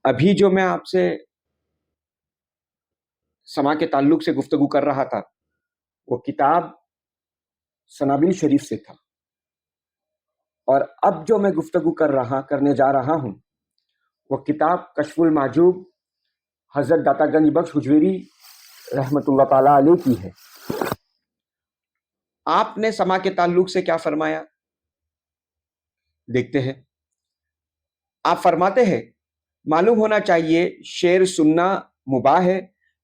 ابھی جو میں آپ سے سما کے تعلق سے گفتگو کر رہا تھا وہ کتاب سنابل شریف سے تھا، اور اب جو میں گفتگو کرنے جا رہا ہوں وہ کتاب کشف المحجوب حضرت داتا گنج بخش حجویری رحمۃ اللہ تعالی علیہ کی ہے۔ آپ نے سما کے تعلق سے کیا فرمایا دیکھتے ہیں۔ آپ فرماتے ہیں معلوم ہونا چاہیے شعر سننا مباح ہے،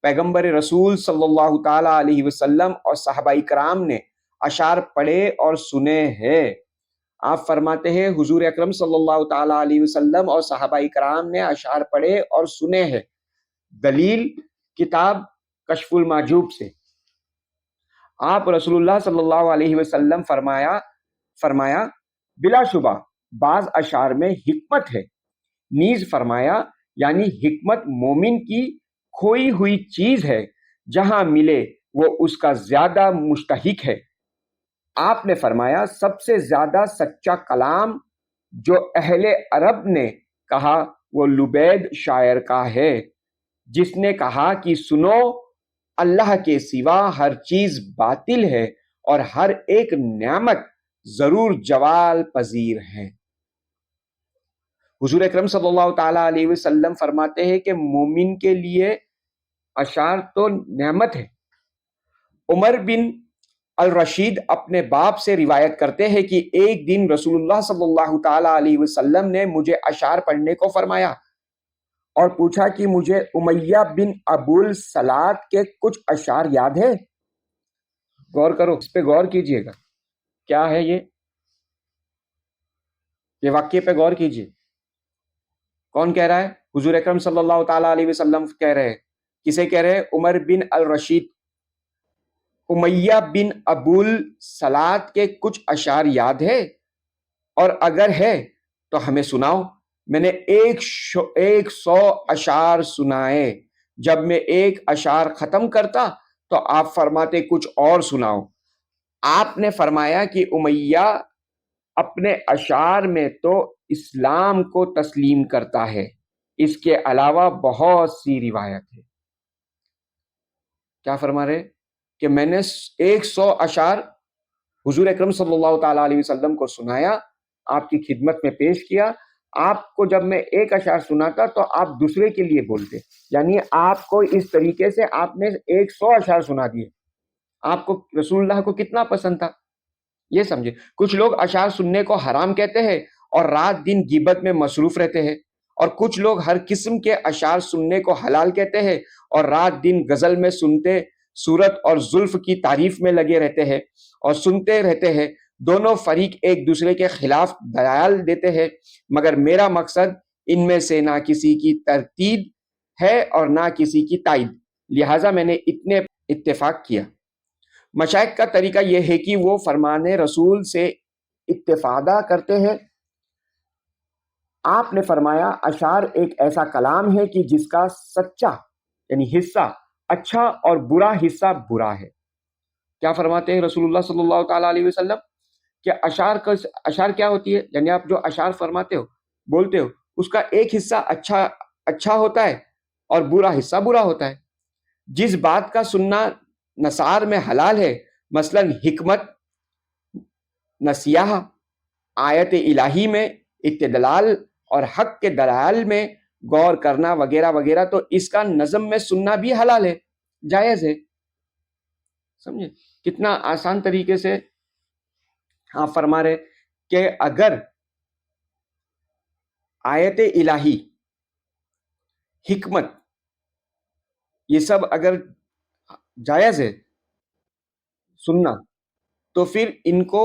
پیغمبر رسول صلی اللہ تعالی علیہ وسلم اور صحابہ کرام نے اشعار پڑھے اور سنے ہیں۔ آپ فرماتے ہیں حضور اکرم صلی اللہ تعالی علیہ وسلم اور صحابہ کرام نے اشعار پڑھے اور سنے ہیں۔ دلیل کتاب کشف المحجوب سے۔ آپ رسول اللہ صلی اللہ علیہ وسلم فرمایا بلا شبہ بعض اشعار میں حکمت ہے، نیز فرمایا یعنی حکمت مومن کی کھوئی ہوئی چیز ہے، جہاں ملے وہ اس کا زیادہ مستحق ہے۔ آپ نے فرمایا سب سے زیادہ سچا کلام جو اہل عرب نے کہا وہ لبید شاعر کا ہے، جس نے کہا کہ سنو اللہ کے سوا ہر چیز باطل ہے اور ہر ایک نعمت ضرور زوال پذیر ہے۔ حضور اکرم صلی اللہ تعالی علیہ وسلم فرماتے ہیں کہ مومن کے لیے اشعار تو نعمت ہے۔ عمر بن الرشید اپنے باپ سے روایت کرتے ہیں کہ ایک دن رسول اللہ صلی اللہ تعالی علیہ وسلم نے مجھے اشعار پڑھنے کو فرمایا اور پوچھا کہ مجھے امیہ بن ابو الصلاۃ کے کچھ اشعار یاد ہے۔ غور کرو، اس پہ غور کیجئے گا، کیا ہے یہ واقعے پہ غور کیجئے۔ کون کہہ رہا ہے؟ حضور اکرم صلی اللہ تعالی علیہ وسلم کہہ رہے ہیں۔ کسے کہہ رہے ہیں؟ عمر بن الرشید۔ امیہ بن ابو الصلاۃ کے کچھ اشعار یاد ہے، اور اگر ہے تو ہمیں سناؤ۔ میں نے 100 اشعار سنائے۔ جب میں ایک اشعار ختم کرتا تو آپ فرماتے کچھ اور سناؤ۔ آپ نے فرمایا کہ امیہ اپنے اشعار میں تو اسلام کو تسلیم کرتا ہے، اس کے علاوہ بہت سی روایت ہے۔ کیا فرما رہے کہ میں نے 100 اشعار حضور اکرم صلی اللہ تعالی علیہ وسلم کو سنایا، آپ کی خدمت میں پیش کیا۔ آپ کو جب میں ایک اشعار سناتا تو آپ دوسرے کے لیے بولتے، یعنی آپ کو اس طریقے سے آپ نے 100 اشعار سنا دیے۔ آپ کو رسول اللہ کو کتنا پسند تھا یہ سمجھے۔ کچھ لوگ اشعار سننے کو حرام کہتے ہیں اور رات دن غیبت میں مصروف رہتے ہیں، اور کچھ لوگ ہر قسم کے اشعار سننے کو حلال کہتے ہیں اور رات دن غزل میں سنتے صورت اور زلف کی تعریف میں لگے رہتے ہیں اور سنتے رہتے ہیں۔ دونوں فریق ایک دوسرے کے خلاف دلائل دیتے ہیں، مگر میرا مقصد ان میں سے نہ کسی کی تردید ہے اور نہ کسی کی تائید، لہٰذا میں نے اتنے اتفاق کیا۔ مشائخ کا طریقہ یہ ہے کہ وہ فرمان رسول سے استفادہ کرتے ہیں۔ آپ نے فرمایا اشعار ایک ایسا کلام ہے کہ جس کا سچا یعنی حصہ اچھا اور برا حصہ برا ہے۔ کیا فرماتے ہیں رسول اللہ صلی اللہ تعالی علیہ وسلم کہ اشعار کیا ہوتی ہے؟ یعنی آپ جو اشعار فرماتے ہو بولتے ہو اس کا ایک حصہ اچھا ہوتا ہے اور برا حصہ برا ہوتا ہے۔ جس بات کا سننا نصار میں حلال ہے، مثلا حکمت، نصیحہ، آیت الہی میں استدلال اور حق کے دلائل میں غور کرنا وغیرہ وغیرہ، تو اس کا نظم میں سننا بھی حلال ہے، جائز ہے۔ سمجھے کتنا آسان طریقے سے آپ فرما رہے کہ اگر آیت الہی، حکمت، یہ سب اگر جائز ہے سننا، تو پھر ان کو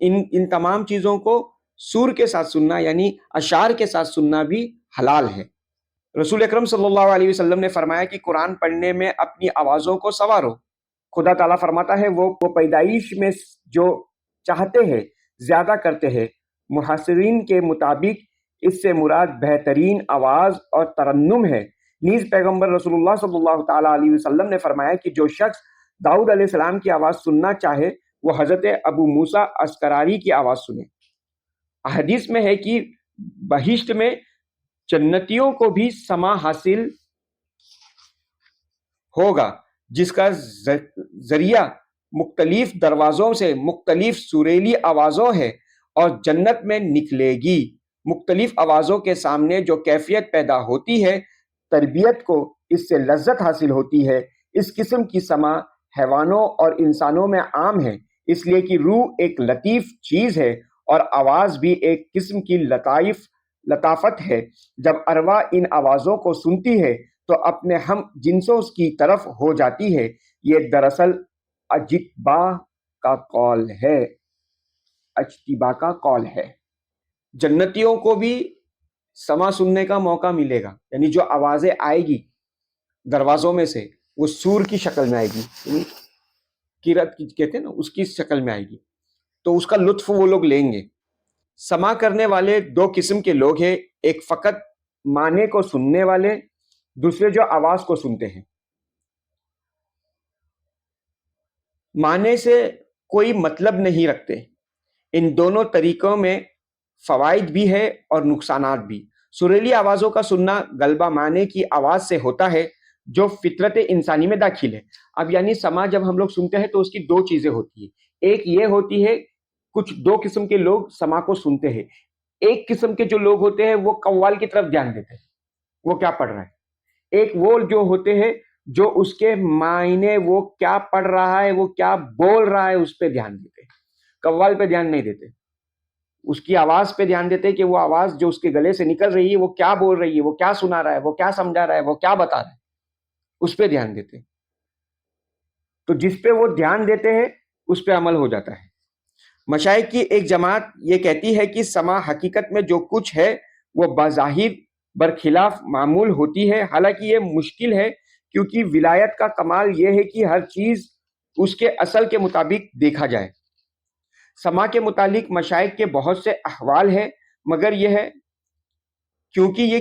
ان تمام چیزوں کو سور کے ساتھ سننا یعنی اشعار کے ساتھ سننا بھی حلال ہے۔ رسول اکرم صلی اللہ علیہ وسلم نے فرمایا کہ قرآن پڑھنے میں اپنی آوازوں کو سنوارو۔ خدا تعالیٰ فرماتا ہے وہ پیدائش میں جو چاہتے ہیں زیادہ کرتے ہیں۔ محسرین کے مطابق اس سے مراد بہترین آواز اور ترنم ہے۔ نیز پیغمبر رسول اللہ صلی اللہ تعالی علیہ وسلم نے فرمایا کہ جو شخص داؤد علیہ السلام کی آواز سننا چاہے وہ حضرت ابو موسیٰ اسکراری کی آواز سنے۔ حدیث میں ہے کہ بہشت میں جنتیوں کو بھی سما حاصل ہوگا جس کا ذریعہ مختلف دروازوں سے مختلف سریلی آوازوں ہے اور جنت میں نکلے گی۔ مختلف آوازوں کے سامنے جو کیفیت پیدا ہوتی ہے، تربیت کو اس سے لذت حاصل ہوتی ہے۔ اس قسم کی سما حیوانوں اور انسانوں میں عام ہے، اس لیے کہ روح ایک لطیف چیز ہے اور آواز بھی ایک قسم کی لطافت ہے۔ جب ارواح ان آوازوں کو سنتی ہے تو اپنے ہم جنسوں کی طرف ہو جاتی ہے۔ یہ دراصل اجتبا کا قول ہے۔ اجتبا کا قول ہے۔ جنتیوں کو بھی سما سننے کا موقع ملے گا، یعنی جو آوازیں آئے گی دروازوں میں سے وہ سور کی شکل میں آئے گی، یعنی قرت کہتے ہیں نا، اس کی شکل میں آئے گی، تو اس کا لطف وہ لوگ لیں گے۔ سما کرنے والے دو قسم کے لوگ ہیں، ایک فقط معنی کو سننے والے، دوسرے جو آواز کو سنتے ہیں۔ معنی سے کوئی مطلب نہیں رکھتے۔ ان دونوں طریقوں میں فوائد بھی ہے اور نقصانات بھی۔ سریلی آوازوں کا سننا غلبہ معنی کی آواز سے ہوتا ہے جو فطرت انسانی میں داخل ہے۔ اب یعنی سما جب ہم لوگ سنتے ہیں تو اس کی دو چیزیں ہوتی ہیں۔ ایک یہ ہوتی ہے، کچھ دو قسم کے لوگ سما کو سنتے ہیں۔ ایک قسم کے جو لوگ ہوتے ہیں وہ قوال کی طرف دھیان دیتے ہیں، وہ کیا پڑھ رہا ہے۔ ایک وہ جو ہوتے ہیں جو اس کے معنی، وہ کیا پڑھ رہا ہے، وہ کیا بول رہا ہے، اس پہ دھیان دیتے ہیں، قوال پہ دھیان نہیں دیتے۔ اس کی آواز پہ دھیان دیتے کہ وہ آواز جو اس کے گلے سے نکل رہی ہے وہ کیا بول رہی ہے، وہ کیا سنا رہا ہے، وہ کیا سمجھا رہا ہے، وہ کیا بتا رہا ہے، اس پہ دھیان دیتے۔ تو جس پہ وہ دھیان دیتے ہیں اس پہ عمل ہو جاتا ہے۔ مشائخ کی ایک جماعت یہ کہتی ہے کہ سما حقیقت میں جو کچھ ہے وہ بظاہر برخلاف معمول ہوتی ہے، حالانکہ یہ مشکل ہے کیونکہ ولایت کا کمال یہ ہے کہ ہر چیز اس کے اصل کے مطابق دیکھا جائے۔ سما کے متعلق مشائخ کے بہت سے احوال ہیں، مگر یہ ہے کیونکہ یہ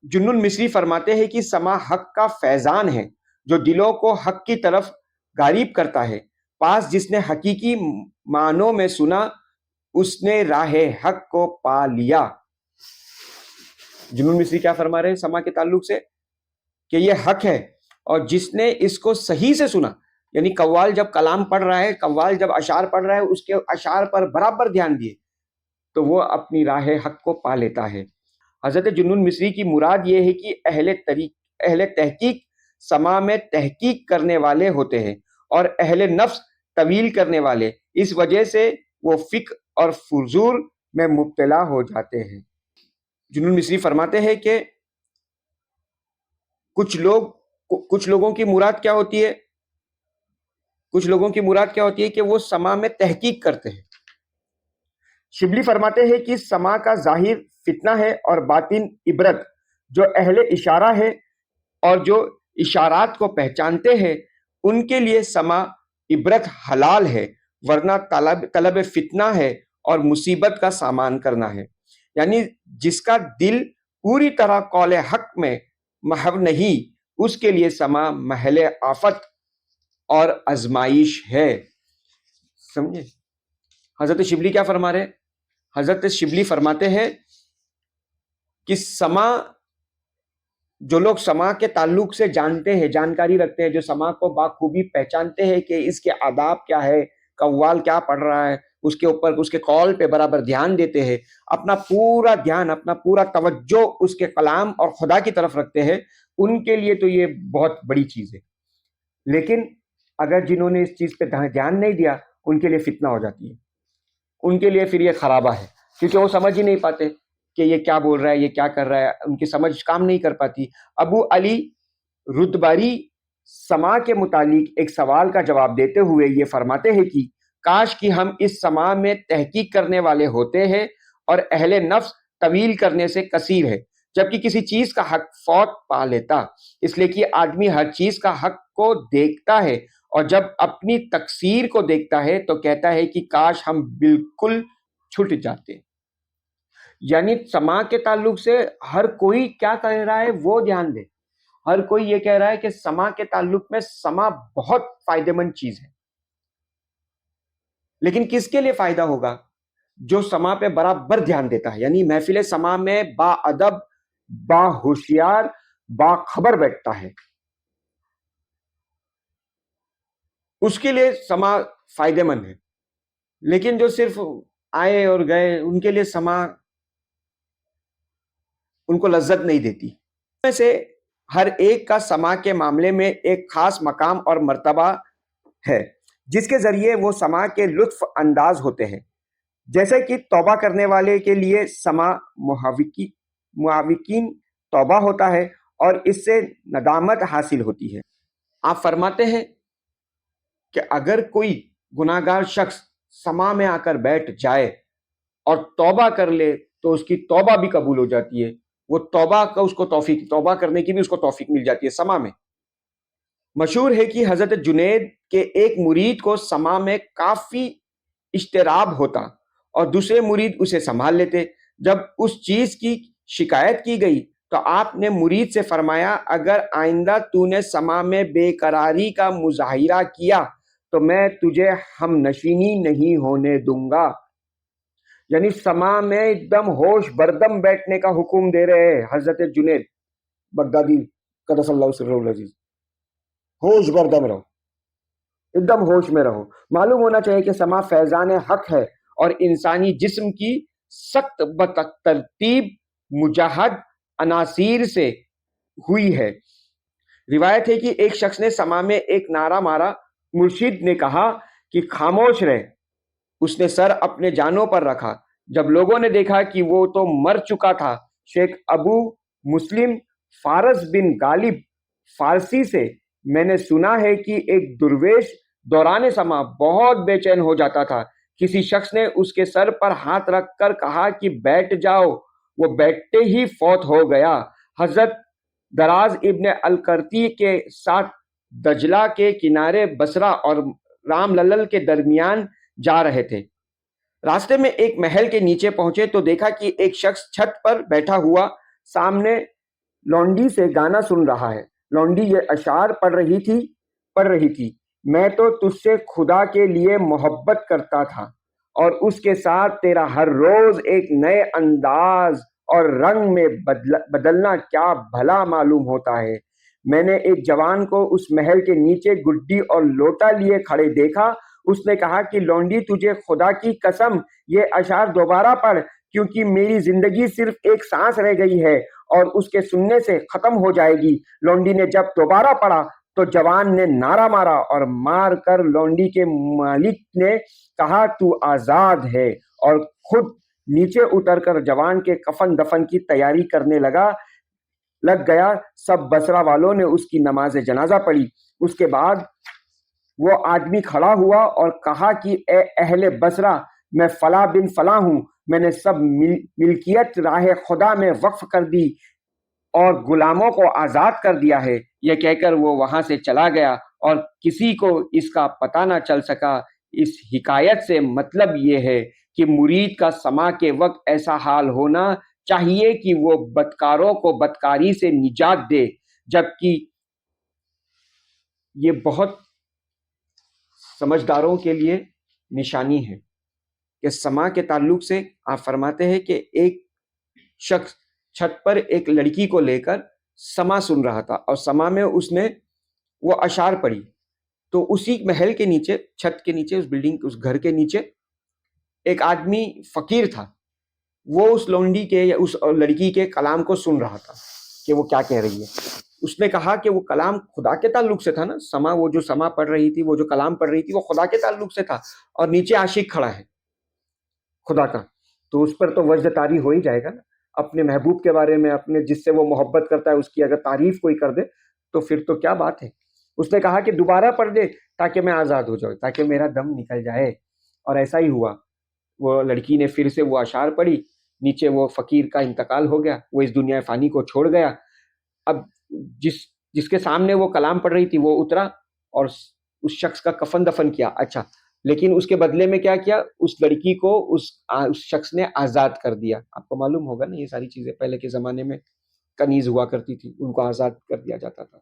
جنون مصری فرماتے ہیں کہ سما حق کا فیضان ہے جو دلوں کو حق کی طرف غالب کرتا ہے۔ پاس جس نے حقیقی معنوں میں سنا اس نے راہ حق کو پا لیا۔ جنون مصری کیا فرما رہے ہیں سما کے تعلق سے؟ کہ یہ حق ہے اور جس نے اس کو صحیح سے سنا، یعنی قوال جب کلام پڑھ رہا ہے، قوال جب اشعار پڑھ رہا ہے، اس کے اشعار پر برابر دھیان دیے تو وہ اپنی راہ حق کو پا لیتا ہے۔ حضرت جنون مصری کی مراد یہ ہے کہ اہل تحقیق سما میں تحقیق کرنے والے ہوتے ہیں اور اہل نفس طویل کرنے والے، اس وجہ سے وہ فکر اور فجور میں مبتلا ہو جاتے ہیں۔ جنون مصری فرماتے ہیں کہ کچھ لوگوں کی مراد کیا ہوتی ہے؟ کچھ لوگوں کی مراد کیا ہوتی ہے کہ وہ سما میں تحقیق کرتے ہیں۔ شبلی فرماتے ہیں کہ سما کا ظاہر فتنہ ہے اور باطن عبرت۔ جو اہل اشارہ ہے اور جو اشارات کو پہچانتے ہیں ان کے لیے سما عبرت حلال ہے، ورنہ طلب فتنہ ہے اور مصیبت کا سامان کرنا ہے۔ یعنی جس کا دل پوری طرح قول حق میں محو نہیں، اس کے لیے سما محل آفت اور آزمائش ہے۔ سمجھے؟ حضرت شبلی کیا فرما رہے ہیں؟ حضرت شبلی فرماتے ہیں کہ سما، جو لوگ سما کے تعلق سے جانتے ہیں، جانکاری رکھتے ہیں، جو سما کو بخوبی پہچانتے ہیں کہ اس کے آداب کیا ہے، قوال کیا پڑھ رہا ہے، اس کے اوپر اس کے قول پہ برابر دھیان دیتے ہیں، اپنا پورا دھیان، اپنا پورا توجہ اس کے کلام اور خدا کی طرف رکھتے ہیں، ان کے لیے تو یہ بہت بڑی چیز ہے۔ لیکن اگر جنہوں نے اس چیز پہ دھیان نہیں دیا ان کے لیے فتنہ ہو جاتی ہے، ان کے لیے پھر یہ خرابہ ہے، کیونکہ وہ سمجھ ہی نہیں پاتے کہ یہ کیا بول رہا ہے، یہ کیا کر رہا ہے، ان کی سمجھ کام نہیں کر پاتی۔ ابو علی ردباری سما کے متعلق ایک سوال کا جواب دیتے ہوئے یہ فرماتے ہیں کہ کاش کہ ہم اس سما میں تحقیق کرنے والے ہوتے ہیں اور اہل نفس طویل کرنے سے کثیر ہے، جبکہ کسی چیز کا حق فوت پا لیتا، اس لیے کہ آدمی ہر چیز کا حق کو دیکھتا ہے اور جب اپنی تقصیر کو دیکھتا ہے تو کہتا ہے کہ کاش ہم بالکل چھٹ جاتے۔ یعنی سما کے تعلق سے ہر کوئی کیا کہہ رہا ہے وہ دھیان دے۔ ہر کوئی یہ کہہ رہا ہے کہ سما کے تعلق میں سما بہت فائدہ مند چیز ہے، لیکن کس کے لیے فائدہ ہوگا؟ جو سما پہ برابر دھیان دیتا ہے، یعنی محفل سما میں با ادب باہوشیار باخبر بیٹھتا ہے، اس کے لیے سما فائدے مند ہے. لیکن جو صرف آئے اور گئے، ان کے لیے سما ان کو لذت نہیں دیتی. میں سے ہر ایک کا سما کے معاملے میں ایک خاص مقام اور مرتبہ ہے جس کے ذریعے وہ سما کے لطف انداز ہوتے ہیں. جیسے کہ توبہ کرنے والے کے لیے سما معاوقین توبہ ہوتا ہے اور اس سے ندامت حاصل ہوتی ہے. آپ فرماتے ہیں کہ اگر کوئی گناہ گار شخص سما میں آ کر بیٹھ جائے اور توبہ کر لے تو اس کی توبہ بھی قبول ہو جاتی ہے. وہ توبہ کا اس کو توفیق، توبہ کرنے کی بھی اس کو توفیق مل جاتی ہے سما میں. مشہور ہے کہ حضرت جنید کے ایک مرید کو سما میں کافی اشتراب ہوتا اور دوسرے مرید اسے سنبھال لیتے. جب اس چیز کی شکایت کی گئی تو آپ نے مرید سے فرمایا اگر آئندہ تو نے سما میں بے قراری کا مظاہرہ کیا تو میں تجھے ہم نشینی نہیں ہونے دوں گا. یعنی سما میں ایک دم ہوش بردم بیٹھنے کا حکم دے رہے ہیں حضرت جنید بغدادی قدس اللہ سرہ العزیز. ہوش بردم رہو، ایک دم ہوش میں رہو. معلوم ہونا چاہیے کہ سما فیضان حق ہے اور انسانی جسم کی سخت بترتیب مجہد عناصر سے ہوئی ہے. روایت ہے کہ ایک شخص نے سما میں ایک نعرہ مارا. مرشد نے کہا کہ خاموش رہے. اس نے سر اپنے جانوں پر رکھا. جب لوگوں نے دیکھا کہ وہ تو مر چکا تھا، شیخ ابو مسلم فارس بن غالب فارسی سے میں نے سنا ہے کہ ایک درویش دوران سما بہت بے چین ہو جاتا تھا. کسی شخص نے اس کے سر پر ہاتھ رکھ کر کہا کہ بیٹھ جاؤ. وہ بیٹھتے ہی فوت ہو گیا. حضرت دراز ابن القرتی کے ساتھ دجلہ کے کنارے بصرہ اور رام للل کے درمیان جا رہے تھے. راستے میں ایک محل کے نیچے پہنچے تو دیکھا کہ ایک شخص چھت پر بیٹھا ہوا سامنے لونڈی سے گانا سن رہا ہے. لونڈی یہ اشعار پڑھ رہی تھی میں تو تجھ سے خدا کے لیے محبت کرتا تھا اور اس کے ساتھ تیرا ہر روز ایک نئے انداز اور رنگ میں بدلنا کیا بھلا معلوم ہوتا ہے. میں نے ایک جوان کو اس محل کے نیچے گڈی اور لوٹا لیے کھڑے دیکھا. اس نے کہا کہ لونڈی تجھے خدا کی قسم یہ اشعار دوبارہ پڑھ کیونکہ میری زندگی صرف ایک سانس رہ گئی ہے اور اس کے سننے سے ختم ہو جائے گی. لونڈی نے جب دوبارہ پڑھا تو جوان نے نعرہ مارا اور مار کر لونڈی کے مالک نے کہا تو آزاد ہے اور خود نیچے اتر کر جوان کے کفن دفن کی تیاری کرنے لگ گیا. سب بصرہ والوں نے اس کی نماز جنازہ پڑھی. اس کے بعد وہ آدمی کھڑا ہوا اور کہا کہ اے اہل بصرہ، میں فلاں بن فلاں ہوں. میں نے سب ملکیت راہ خدا میں وقف کر دی اور غلاموں کو آزاد کر دیا ہے. یہ کہہ کر وہ وہاں سے چلا گیا اور کسی کو اس کا پتہ نہ چل سکا. اس حکایت سے مطلب یہ ہے کہ مرید کا سما کے وقت ایسا حال ہونا چاہیے کہ وہ بدکاروں کو بدکاری سے نجات دے، جبکہ یہ بہت سمجھداروں کے لیے نشانی ہے کہ سما کے تعلق سے آپ فرماتے ہیں کہ ایک شخص چھت پر ایک لڑکی کو لے کر سما سن رہا تھا اور سما میں اس نے وہ اشعار پڑھی. تو اسی محل کے نیچے، چھت کے نیچے، اس بلڈنگ، اس گھر کے نیچے ایک آدمی فقیر تھا. وہ اس لونڈی کے یا اس لڑکی کے کلام کو سن رہا تھا کہ وہ کیا کہہ رہی ہے. اس نے کہا کہ وہ کلام خدا کے تعلق سے تھا نا. سما، وہ جو سما پڑھ رہی تھی، وہ جو کلام پڑھ رہی تھی، وہ خدا کے تعلق سے تھا اور نیچے عاشق کھڑا ہے خدا کا. تو اس پر تو وجد طاری ہو ہی جائے گا نا. اپنے محبوب کے بارے میں، اپنے جس سے وہ محبت کرتا ہے، اس کی اگر تعریف کوئی کر دے تو پھر تو کیا بات ہے. اس نے کہا کہ دوبارہ پڑھ دے تاکہ میں آزاد ہو جاؤں، تاکہ میرا دم نکل جائے. اور ایسا ہی ہوا. وہ لڑکی نے پھر سے وہ اشعار پڑھی. نیچے وہ فقیر کا انتقال ہو گیا، وہ اس دنیا فانی کو چھوڑ گیا. اب جس کے سامنے وہ کلام پڑھ رہی تھی وہ اترا اور اس شخص کا کفن دفن کیا. اچھا، لیکن اس کے بدلے میں کیا کیا؟ اس لڑکی کو اس شخص نے آزاد کر دیا. آپ کو معلوم ہوگا نا یہ ساری چیزیں پہلے کے زمانے میں کنیز ہوا کرتی تھی، ان کو آزاد کر دیا جاتا تھا.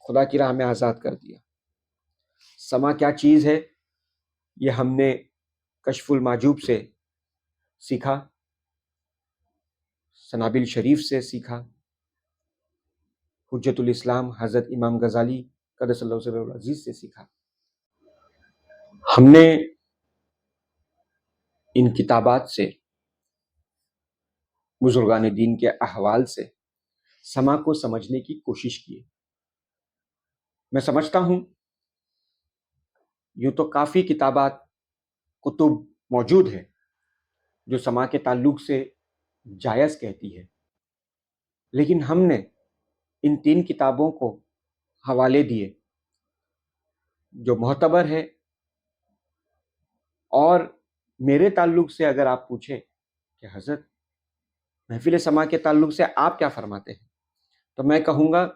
خدا کی راہ میں آزاد کر دیا. سما کیا چیز ہے یہ ہم نے کشف المحجوب سے سیکھا. سنابل شریف سے سیکھا، حجت الاسلام حضرت امام غزالی قدس اللہ سرہ العزیز سے سیکھا۔ ہم نے ان کتابات سے، بزرگان دین کے احوال سے سما کو سمجھنے کی کوشش کی۔ میں سمجھتا ہوں یوں تو کافی کتابات، کتب موجود ہیں جو سما کے تعلق سے جائز کہتی ہے، لیکن ہم نے ان 3 کتابوں کو حوالے دیے جو معتبر ہے، اور میرے تعلق سے اگر آپ پوچھیں کہ حضرت محفل سما کے تعلق سے آپ کیا فرماتے ہیں، تو میں کہوں گا